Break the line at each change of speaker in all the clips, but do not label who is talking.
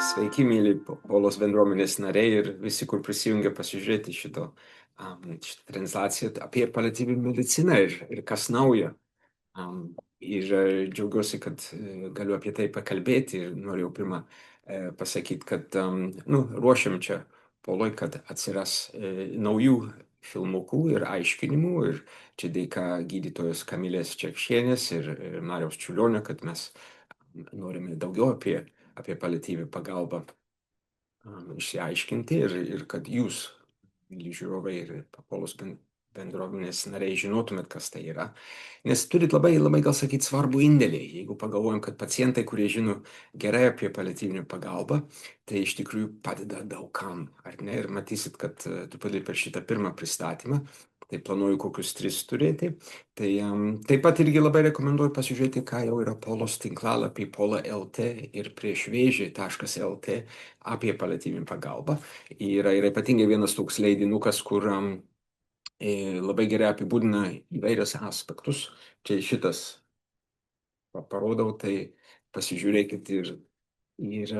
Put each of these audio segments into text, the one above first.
Sveiki, mėly Polos bendruomenės nariai ir visi, kur prisijungia pasižiūrėti šitą transliaciją apie paliatyvinę mediciną ir kas naujo. Džiaugiuosi, kad galiu apie tai pakalbėti ir norėjau pirmą pasakyti, kad ruošiam čia Poloj, kad atsiras naujų filmukų ir aiškinimų ir čia dėka gydytojos Kamilės Čekšienės ir Mariaus Čiulionio, kad mes norime daugiau apie paliatyvią pagalbą išsiaiškinti ir kad jūs, myli žiūrovai ir Polos bendruomenės nariai, žinotumėt, kas tai yra. Nes turit labai, labai gal sakyti, svarbų indėlį. Jeigu pagalvojam, kad pacientai, kurie žino gerai apie paliatyvinę pagalbą, tai iš tikrųjų padeda daugam, ar ne? Ir matysit, kad truputį per šitą pirmą pristatymą, tai planuoju kokius 3 turėti. Tai taip pat irgi labai rekomenduoju pasižiūrėti, ką jau yra Polos tinklalapį Pola LT ir priešvėžį.lt apie paliatyvinę pagalbą. Yra ypatingai vienas toks leidinukas, kur labai gerai apibūdina įvairius aspektus. Čia šitas parodau, tai pasižiūrėkit ir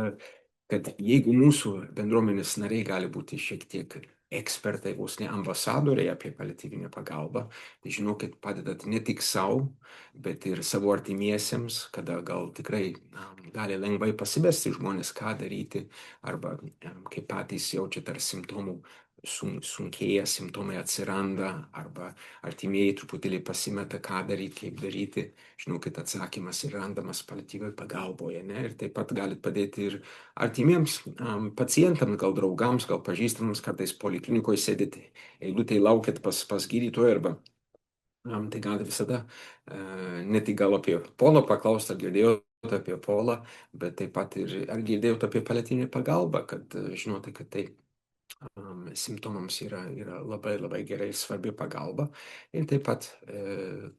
kad jeigu mūsų bendruomenės nariai gali būti šiek tiek ekspertai, vos ne ambasadoriai apie paliatyvinę pagalbą, tai žinokit, padedat ne tik savo, bet ir savo artimiesiems, kada gal tikrai gali lengvai pasibesti žmonės, ką daryti, arba kaip patys jaučiat ar simptomų sunkėja, simptomai atsiranda, arba artimieji truputėlį pasimeta, ką daryti, kaip daryti. Žinokit, atsakymas yra randamas paliatyvioj pagalboje, ne? Ir taip pat galit padėti ir artimiems pacientams, gal draugams, gal pažįstamams, kartais poliklinikoje sėdite, eilutėje laukit pas gydytoją, arba tai gali visada ne tik gal apie Polą paklausti, ar girdėjote apie Polą, bet taip pat ir ar girdėjote apie paliatyvinę pagalbą, kad žinote, kad tai simptomams yra labai labai gerai svarbi pagalba. Ir taip pat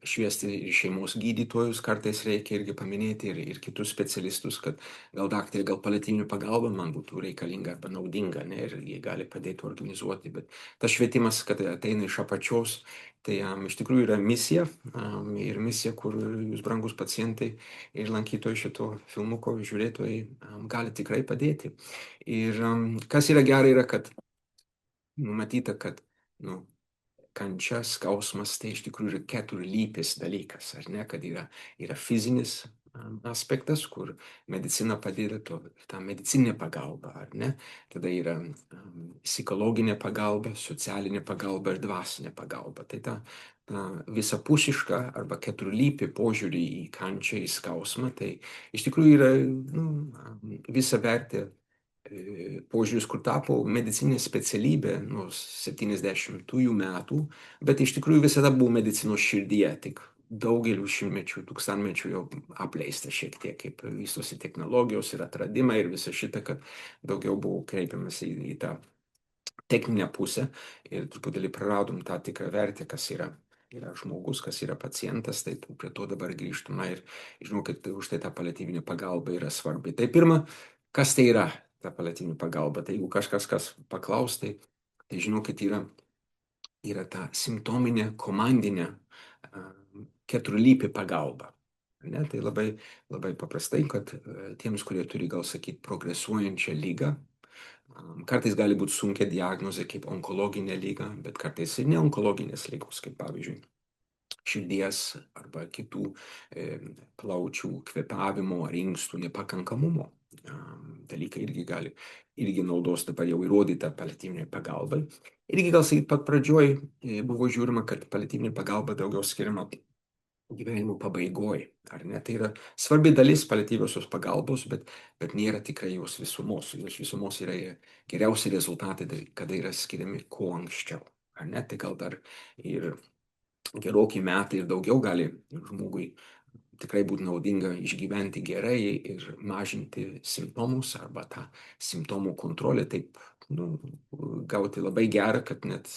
šviesti ir šeimos gydytojus kartais reikia irgi paminėti ir kitus specialistus, kad gal daktarė, gal paliatyvinė pagalba man būtų reikalinga arba naudinga, ne, ir jie gali padėti organizuoti. Bet tas švietimas, kad ateina iš apačios, tai iš tikrųjų yra misija ir misija, kur jūs, brangus pacientai ir lankytojai šito filmuko žiūrėtojai gali tikrai padėti. Ir kas yra gerai, yra, kad numatyta, kad kančia, skausmas tai iš tikrųjų yra keturlypis dalykas, ar ne, kad yra fizinis aspektas, kur medicina padeda tą medicininę pagalbą, ar ne, tada yra psichologinė pagalba, socialinė pagalba ir dvasinė pagalba. Tai ta visapusiška arba keturlypį požiūrį į kančią, į skausmą, tai iš tikrųjų yra visa vertė požiūris, kur tapo medicininė specialybė nuo 70-ųjų metų, bet iš tikrųjų visada buvo medicinos širdyje, tik daugelių šimtmečių, tūkstantmečių jau apleista šiek tiek, kaip vystosi technologijos ir atradimai ir visa šita, kad daugiau buvo kreipiamas į tą techninę pusę ir truputėlį praradom tą tikrą vertę, kas yra žmogus, kas yra pacientas, tai prie to dabar grįžtume ir žinau, kad už tai ta paliatyvinė pagalba yra svarbi. Tai pirma, kas tai yra ta paliatyvinė pagalba? Tai jeigu kažkas paklaus, tai žinokit, yra ta simptominė, komandinė keturlypė pagalba. Ne? Tai labai, labai paprastai, kad tiems, kurie turi, gal sakyti, progresuojančią lygą, kartais gali būti sunkia diagnozė kaip onkologinė lyga, bet kartais ir neonkologinės lygos, kaip pavyzdžiui širdies arba kitų plaučių kvėpavimo ar inkstų nepakankamumo dalykai irgi naudos dabar jau įrodyta paliatyvinė pagalba. Irgi gal sakyt, pat pradžioj buvo žiūrima, kad paliatyvinė pagalba daugiau skiriama gyvenimo pabaigoje, ar ne? Tai yra svarbi dalis paliatyviosios pagalbos, bet nėra tikrai jos visumos. Jos visumos yra geriausi rezultatai, kada yra skiriami kuo anksčiau, ar ne? Tai gal dar ir gerokai metai ir daugiau gali žmogui tikrai būtų naudinga išgyventi gerai ir mažinti simptomus arba tą simptomų kontrolę, taip gauti labai gerą, kad net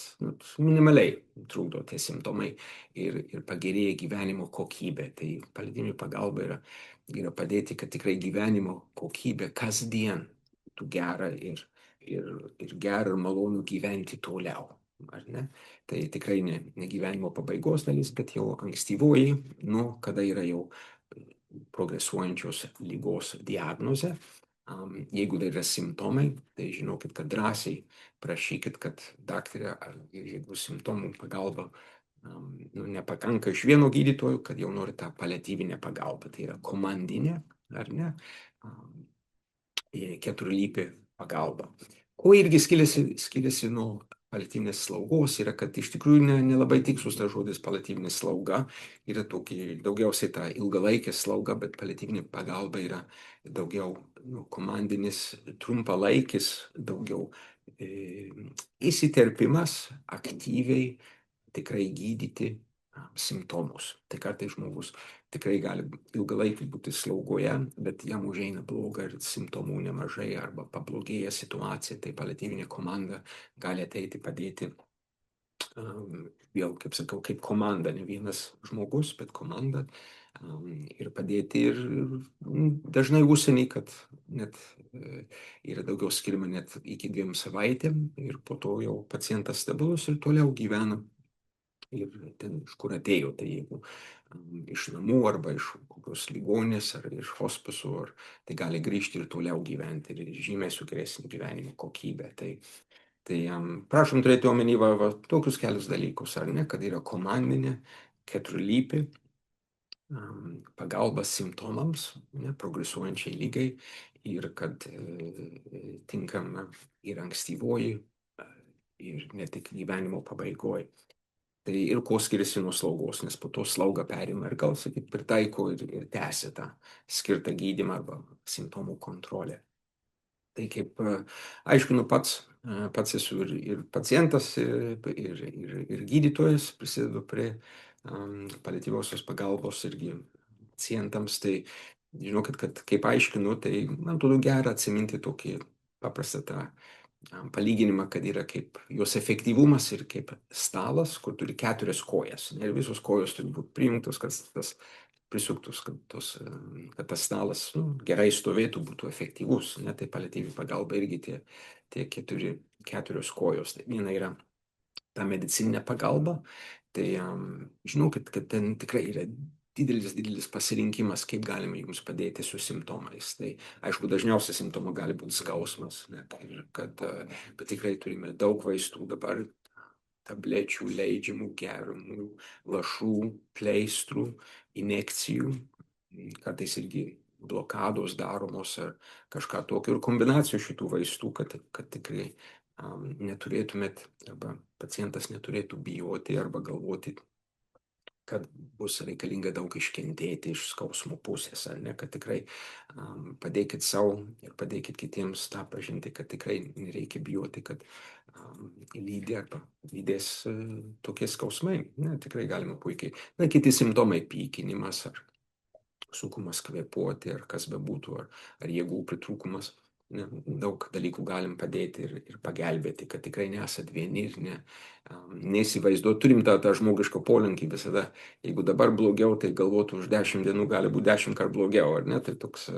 minimaliai trukdo tie simptomai ir pagerėja gyvenimo kokybė. Tai paliatyvinė pagalba yra padėti, kad tikrai gyvenimo kokybė kasdien būtų gera ir gera ir malonu gyventi toliau. Ar ne? Tai tikrai ne gyvenimo pabaigos dalis, bet jau ankstyvoji, kada yra jau progresuojančios lygos diagnozė. Jeigu tai yra simptomai, tai žinokit, kad drąsiai prašykit, kad daktarė, ar jeigu simptomų pagalba nepakanka iš vieno gydytojo, kad jau nori tą paliatyvinę pagalbą, tai yra komandinė, ar ne, keturlypė pagalba. Kuo irgi skiriasi nuo paliatyvinės slaugos, yra, kad iš tikrųjų nelabai tikslus tas žodis paliatyvinė slauga, yra daugiausiai ta ilgalaikė slauga, bet paliatyvinė pagalba yra daugiau komandinis, trumpalaikis, daugiau įsiterpimas aktyviai tikrai gydyti simptomus. Tai kartais žmogus tikrai gali ilgalaikį būti slaugoje, bet jam užeina bloga ir simptomų nemažai arba pablogėja situacija, tai paliatyvinė komanda gali ateiti padėti. Vėl, kaip sakau, kaip komanda, ne vienas žmogus, bet komanda ir padėti ir dažnai užsienį, kad net yra daugiau skirima net iki 2 savaitėm ir po to jau pacientas stabilus ir toliau gyvena. Ir ten, iš kur atėjo, tai jeigu iš namų arba iš kokios ligonės ar iš hospusų, tai gali grįžti ir toliau gyventi ir žymiai su geresnė gyvenimo kokybė. Tai prašom turėti omeny tokius kelius dalykus, ar ne, kad yra komandinė, keturlypė pagalba simptomams, progresuojančiai lygai ir kad tinkama ir ankstyvoji ir ne tik gyvenimo pabaigoje. Tai ir kuo skiriasi nuo slaugos, nes po to slauga perima ir gal, sakyt, pritaiko ir tęsia tą skirtą gydymą arba simptomų kontrolę. Tai kaip aiškinu pats esu ir pacientas, ir gydytojas, prisidedu prie paliatyviosios pagalbos irgi pacientams, tai žinokit, kad kaip aiškinu, tai man atrodo gera atsiminti tokį paprastą tą palyginimą, kad yra kaip jos efektyvumas ir kaip stalas, kur turi 4 kojas. Ir visos kojos turi būti prijungtos, kad tas prisuktus, kad tas stalas gerai stovėtų, būtų efektyvus. Tai paliatyvi pagalba irgi tie 4 kojos. Tai viena yra ta medicininė pagalba. Tai žinokit, kad ten tikrai yra didelis pasirinkimas, kaip galime jums padėti su simptomais. Tai aišku, dažniausiai simptomai gali būti skausmas, bet tikrai turime daug vaistų dabar, tablečių, leidžiamų, gerimų, lašų, pleistrų, injekcijų, kartais irgi blokados daromos ar kažką tokio ir kombinacijų šitų vaistų, kad tikrai neturėtumėt arba pacientas neturėtų bijoti arba galvoti, kad bus reikalinga daug iškentėti iš skausmo pusės, ar ne, kad tikrai padėkit savo ir padėkit kitiems tą pažinti, kad tikrai nereikia bijoti, kad lydi arba lydės tokie skausmai. Tikrai galima puikiai. Kiti simptomai - pykinimas, ar sunkumas kvėpuoti, ar kas bebūtų, ar jėgų pritrūkumas. Daug dalykų galim padėti ir pagelbėti, kad tikrai nesat vieni ir neįsivaizduot. Turim tą žmogišką polinkį visada. Jeigu dabar blogiau, tai galvotų už 10 dienų gali būti 10 kart blogiau, ar ne? Tai toks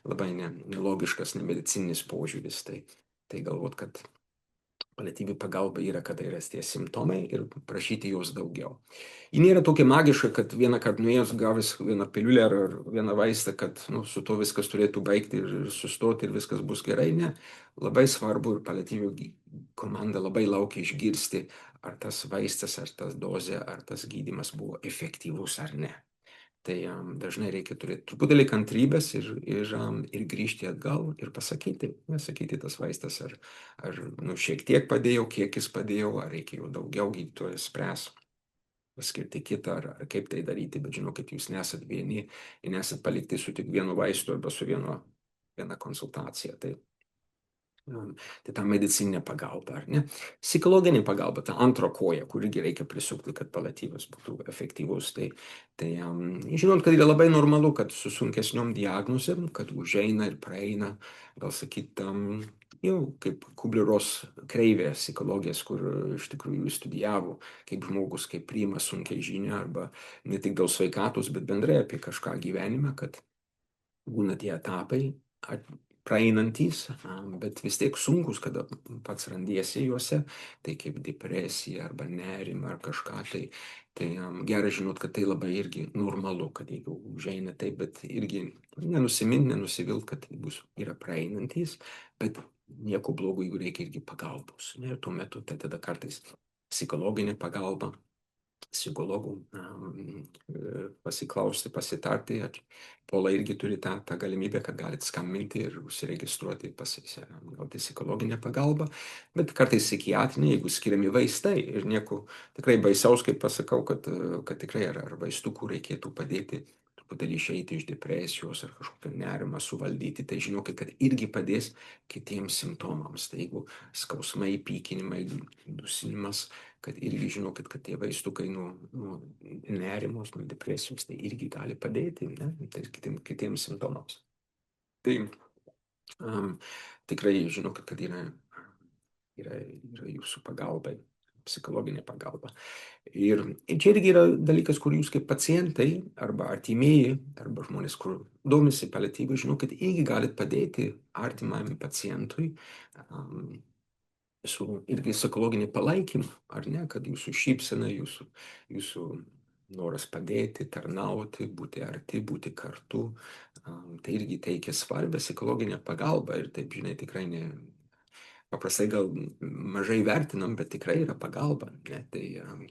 labai nelogiškas, nemedicininis požiūris. Tai galvot, kad paliatyvi pagalba yra, kada yra tie simptomai ir prašyti jos daugiau. Ji nėra tokia magiška, kad vieną kartą nuėjus gavęs vieną piliulę ar vieną vaistą, kad su to viskas turėtų baigti ir sustoti ir viskas bus gerai. Ne. Labai svarbu ir paliatyvi komanda labai laukia išgirsti, ar tas vaistas, ar tas dozė, ar tas gydymas buvo efektyvus ar ne. Tai dažnai reikia turėti truputėlį kantrybės ir grįžti atgal ir pasakyti tas vaistas, ar šiek tiek padėjo, kiek jis padėjo, ar reikėjo daugiau, gydytojas spręs, paskirti kitą, ar kaip tai daryti, bet žinokit, jūs nesat vieni ir nesat palikti su tik vienu vaistu arba su viena konsultacija. Tai ta medicininė pagalba, ar ne? Psichologinė pagalba, ta antra koja, kur irgi reikia prisukti, kad paliatyvas būtų efektyvus. Tai žinot, kad yra labai normalu, kad su sunkesniom diagnozėm, kad užeina ir praeina, gal sakyt, jau kaip Kubleros kreivė psichologijos, kur iš tikrųjų studijavo, kaip žmogus, kaip priima sunkiai žinią, arba ne tik dėl sveikatos, bet bendrai apie kažką gyvenime, kad būna tie etapai, praeinantys, bet vis tiek sunkus, kada pats randiesi juose, tai kaip depresija arba nerima ar kažką, tai gerai žinot, kad tai labai irgi normalu, kad jeigu užeina taip, bet irgi nenusimint, nenusivilt, kad tai yra praeinantys, bet nieko blogo, jeigu reikia irgi pagalbos. Ir tuo metu tai tada kartais psichologinė pagalba psichologų pasiklausti, pasitarti. Pola irgi turi tą galimybę, kad galit skambinti ir užsiregistruoti, gauti psichologinę pagalbą, bet kartais psichiatrinė, jeigu skiriami vaistai ir nieko tikrai baisaus, kaip pasakau, kad tikrai ar vaistukų reikėtų padėti truputėlį išeiti iš depresijos ar kažkokio nerimą suvaldyti, tai žinokit, kad irgi padės kitiems simptomams. Tai jeigu skausmai, pykinimai, dusinimas, kad irgi žinokit, kad tie vaistukai nuo nerimos, nuo depresijos, tai irgi gali padėti, ne? Tai kitiems simptomams. Tai tikrai žinokit, kad yra jūsų pagalba, psichologinė pagalba. Ir čia irgi yra dalykas, kur jūs kaip pacientai arba artimieji, arba žmonės, kur domisi paliatyvai, žinokit, irgi galit padėti artimam pacientui su irgi psichologinį palaikymą, ar ne, kad jūsų šypsena, jūsų noras padėti, tarnauti, būti arti, būti kartu, tai irgi teikia svarbią psichologinę pagalbą ir taip, žinai, tikrai paprastai gal mažai vertinam, bet tikrai yra pagalba, ne? Tai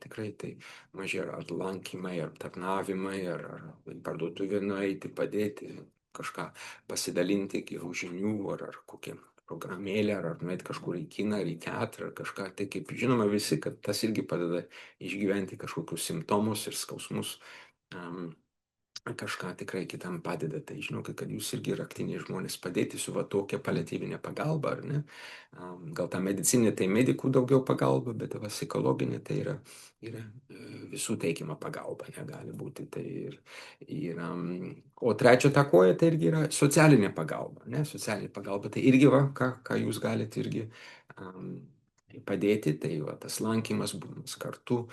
tikrai tai maži ar lankymai, ar tarnavimai, ar parduotuvė nueiti, padėti, kažką pasidalinti gerų žinių, ar kokią programėlę, ar nueiti kažkur į kiną, ar į teatrą, ar kažką. Tai kaip žinoma visi, kad tas irgi padeda išgyventi kažkokius simptomus ir skausmus. Kažką tikrai kitam padeda, tai žinokit, kad jūs irgi raktiniai žmonės padėti su va tokia paliatyvinė pagalba, ar ne? Gal ta medicinė tai medikų daugiau pagalba, bet va psichologinė tai yra visų teikiama pagalba, negali būti. Tai o trečia ta koja tai irgi yra socialinė pagalba, ne? Socialinė pagalba tai irgi va, ką jūs galite irgi padėti, tai va tas lankymas, buvimas kartu,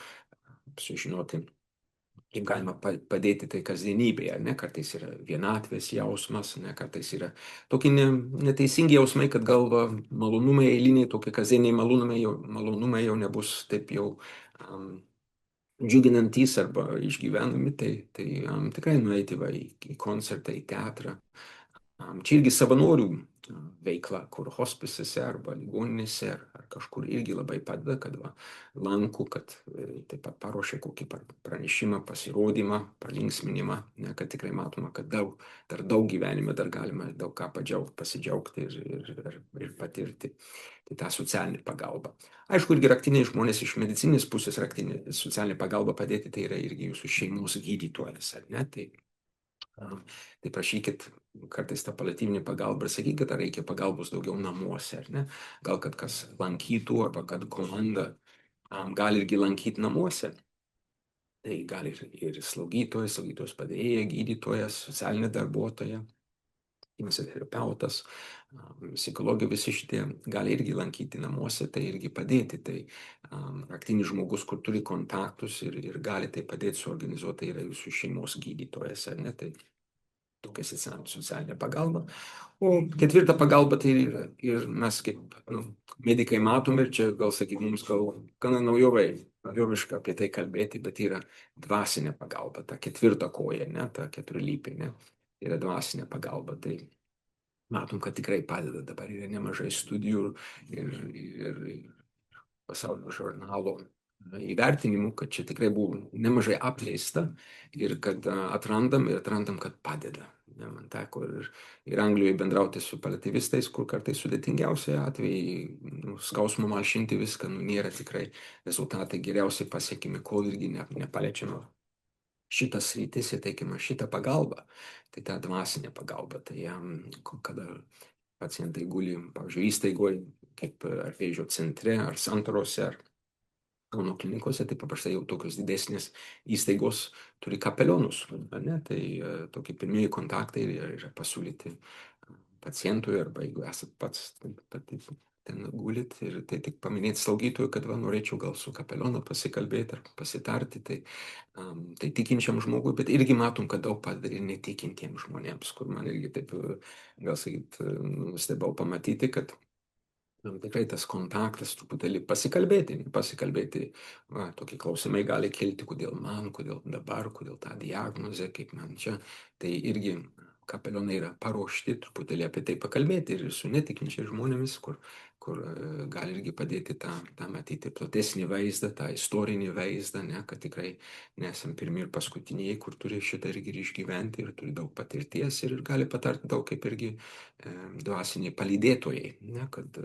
sužinoti kaip galima padėti tai kasdienybėje, ne, kartais yra vienatvės jausmas, ne, kartais yra tokie neteisingi jausmai, kad galva malonumai eiliniai, tokie kasdieniai malonumai jau nebus taip jau džiuginantys arba išgyvenami, tai tikrai nueiti va, į koncertą, į teatrą. Čia irgi savanorių veikla, kur hospisose arba ligoninėse ar kažkur irgi labai padeda, kad lanko, kad taip pat paruošia kokį pranešimą, pasirodymą, pralinksminimą, ne, kad tikrai matoma, kad dar daug gyvenime dar galima daug ką pasidžiaugti ir patirti. Tai ta socialinė pagalba. Aišku, irgi raktiniai žmonės iš medicinės pusės socialinė pagalba padėti, tai yra irgi jūsų šeimos gydytojas, ar ne? Tai prašykit kartais tą paliatyvinę pagalbą ir sakykit, ar reikia pagalbos daugiau namuose, ar ne? Gal kad kas lankytų, arba kad komanda gali irgi lankyti namuose. Tai gali ir slaugytojas padėjėja, gydytojas, socialinė darbuotoja, terapeutas, psichologija, visi šitie gali irgi lankyti namuose, tai irgi padėti. Tai raktinis žmogus, kur turi kontaktus ir gali tai padėti suorganizuoti, tai yra jūsų šeimos gydytojas, ar ne? Tai tokia socialinė pagalba. O ketvirta pagalba tai yra, ir mes kaip medikai matom, ir čia gal sakyti, mums gal gana naujoviška apie tai kalbėti, bet yra dvasinė pagalba, ta ketvirta koja, ne, ta keturlypė, ne, yra dvasinė pagalba. Tai matom, kad tikrai padeda, dabar yra nemažai studijų ir pasaulio žurnalo įvertinimų, kad čia tikrai buvo nemažai apleista ir kad atrandam, kad padeda. Man teko ir Anglijoje bendrauti su paliatyvistais, kur kartais sudėtingiausiai atvejai, skausmo malšinti viską, nėra tikrai rezultatai geriausiai pasiekimi, kol irgi nepaliečiama šitas rytis, teikima šitą pagalbą, tai ta dvasinė pagalba. Tai kada pacientai guli, pavyzdžiui, įstaigoje, kaip ar vėžio centre, ar santarose, ar Kauno klinikose, tai paprastai jau tokios didesnės įstaigos turi kapelionus, ne? Tai tokie pirmieji kontaktai yra pasiūlyti pacientui, arba jeigu esat pats, tai ten gulit ir tai tik paminėti slaugytojui, kad va, norėčiau gal su kapelionu pasikalbėti ar pasitarti, tai tikinčiam žmogui, bet irgi matom, kad daug padeda ir netikintiems žmonėms, kur man irgi taip, gal sakyt, nustebau pamatyti, kad tikrai tas kontaktas truputėlį pasikalbėti, va, tokie klausimai gali kilti, kodėl man, kodėl dabar, kodėl ta diagnozė, kaip man čia, tai irgi kapelionai yra paruošti truputėlį apie tai pakalbėti ir su netikinčiais žmonėmis, kur gali irgi padėti tą matyti platesnį vaizdą, tą istorinį vaizdą, ne, kad tikrai nesam pirmi ir paskutiniai, kur turi šitą irgi išgyventi ir turi daug patirties ir gali patarti daug kaip irgi dvasiniai palydėtojai, ne, kad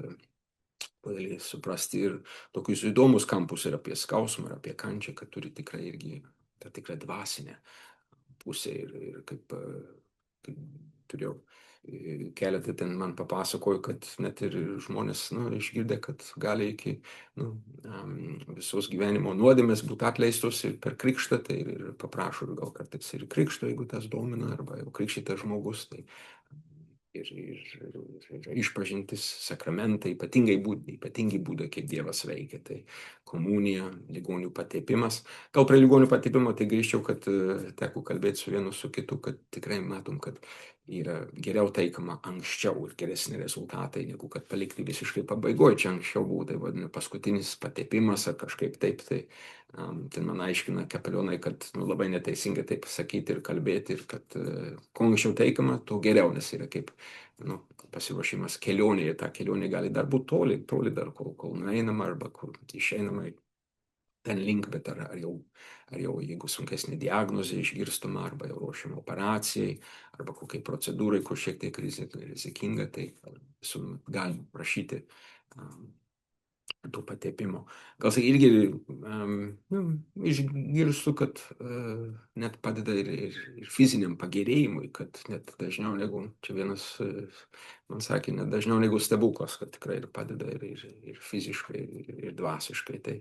gali suprasti ir tokius įdomus kampus ir apie skausmą, ir apie kančią, kad turi tikrai irgi tą tikrą dvasinę pusę ir kaip turėjau keletą ten man papasakojo, kad net ir žmonės, išgirdę, kad gali iki visos gyvenimo nuodėmės būti atleistos ir per krikštą, tai ir paprašo gal kartais ir krikšto, jeigu tas domina, arba jau krikštytas žmogus, tai ir išpažintis, sakramentai, ypatingi būdai, kaip Dievas veikia. Tai komunija, ligonių patepimas. Gal prie ligonių patepimo tai grįžčiau, kad teko kalbėti su vienu, su kitu, kad tikrai matom, kad yra geriau taikoma anksčiau ir geresni rezultatai, negu kad palikti visiškai pabaigoje. Čia anksčiau buvo, tai vadinasi, paskutinis patepimas ar kažkaip taip. Ten man aiškina kapelionai, kad labai neteisingai taip sakyti ir kalbėti, ir kad kuo anksčiau teikama, tuo geriau, nes yra kaip pasiruošimas kelionėje, ta kelionė gali dar būti toli dar, kol nueinama arba kur išeinama ten link, bet ar jau jeigu sunkesnė diagnozė išgirstama, arba jau ruošiama operacijai, arba kokiai procedūrai, kur šiek tiek rizikinga, tai visuomet galim prašyti tų patepimo. Gal sakai, irgi išgirstu, kad net padeda ir fiziniam pagerėjimui, kad net dažniau negu, čia vienas man sakė, net dažniau negu stebuklas, kad tikrai ir padeda ir fiziškai, ir dvasiškai. Tai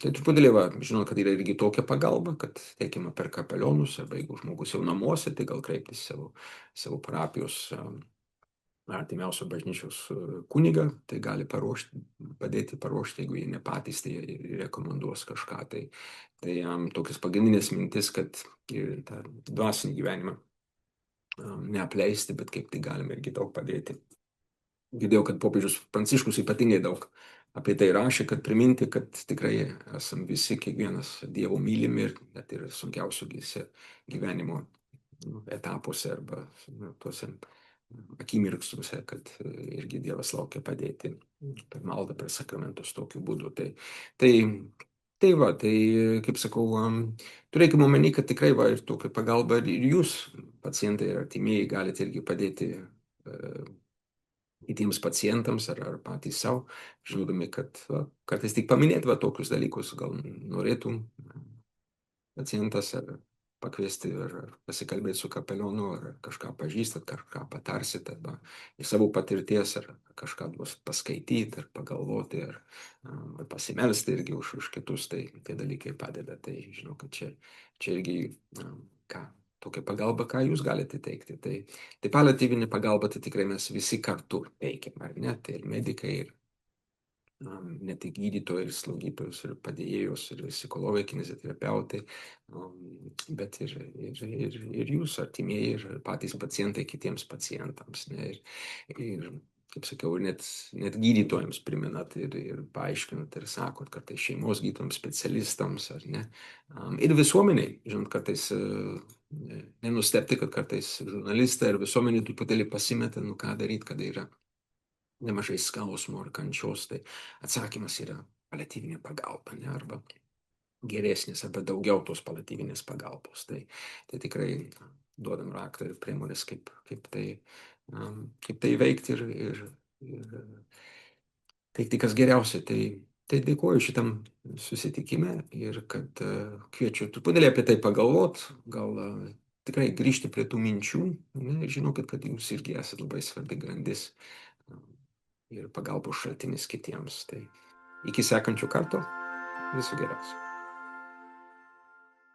truputėlį, žinau, kad yra irgi tokia pagalba, kad teikiama per kapelionus, arba jeigu žmogus jau namuose, tai gal kreiptis savo parapijos artimiausio bažnyčios kunigą, tai gali padėti paruošti, jeigu jie ne patys, tai rekomenduos kažką. Tai tokias pagrindinės mintis, kad ir tą dvasinį gyvenimą neapleisti, bet kaip tai galime irgi daug padėti. Girdėjau, kad popiežius Pranciškus ypatingai daug apie tai rašė, kad priminti, kad tikrai esam visi, kiekvienas Dievo mylimi ir net ir sunkiausiuose gyvenimo etapuose arba tuose akimirksniuose, kad irgi Dievas laukia padėti per maldą, per sakramentus tokiu būdu. Tai kaip sakau, turėkime omeny, kad tikrai ir tokia pagalba ir jūs, pacientai ir artimieji, galite irgi padėti kitiems pacientams ar patys savo, žinodami, kad kartais tik paminėti tokius dalykus gal norėtų pacientas ar pakviesti ar pasikalbėti su kapelionu, ar kažką pažįstat, kažką patarsit, arba iš savo patirties, ar kažką duos paskaityti, ar pagalvoti, ar pasimelsti irgi už kitus, tai tie dalykai padeda. Tai žinau, kad čia irgi tokia pagalba, ką jūs galite teikti. Tai paliatyvinė pagalba, tai tikrai mes visi kartu teikiam, ar ne? Tai ir medikai, ir ne tik gydytojai, ir slaugytojus, ir padėjėjus, ir psichologai, kineziterapeutai, bet ir jūs, artimieji, ir patys pacientai kitiems pacientams. Ne? Ir kaip sakiau, net gydytojams priminat ir paaiškinat ir sakot, kartais šeimos gydytojams, specialistams, ar ne. Ir visuomeniai, žinot, kartais nenustebti, kad kartais žurnalistai ir visuomeniai truputėlį pasimeta, ką daryti, kada yra nemažai skausmo ar kančios, tai atsakymas yra paliatyvinė pagalba, ne, arba geresnis, arba daugiau tos paliatyvinės pagalbos. Tai tikrai duodam raktą ir priemonės, kaip tai veikti ir teikti kas geriausia. Tai dėkuoju šitam susitikime ir kad kviečiu truputėlį apie tai pagalvot, gal tikrai grįžti prie tų minčių, ne, žinau, kad jūs irgi esate labai svarbi grandis ir pagalbos šaltinis kitiems. Tai iki sekančio karto, viso geriausio.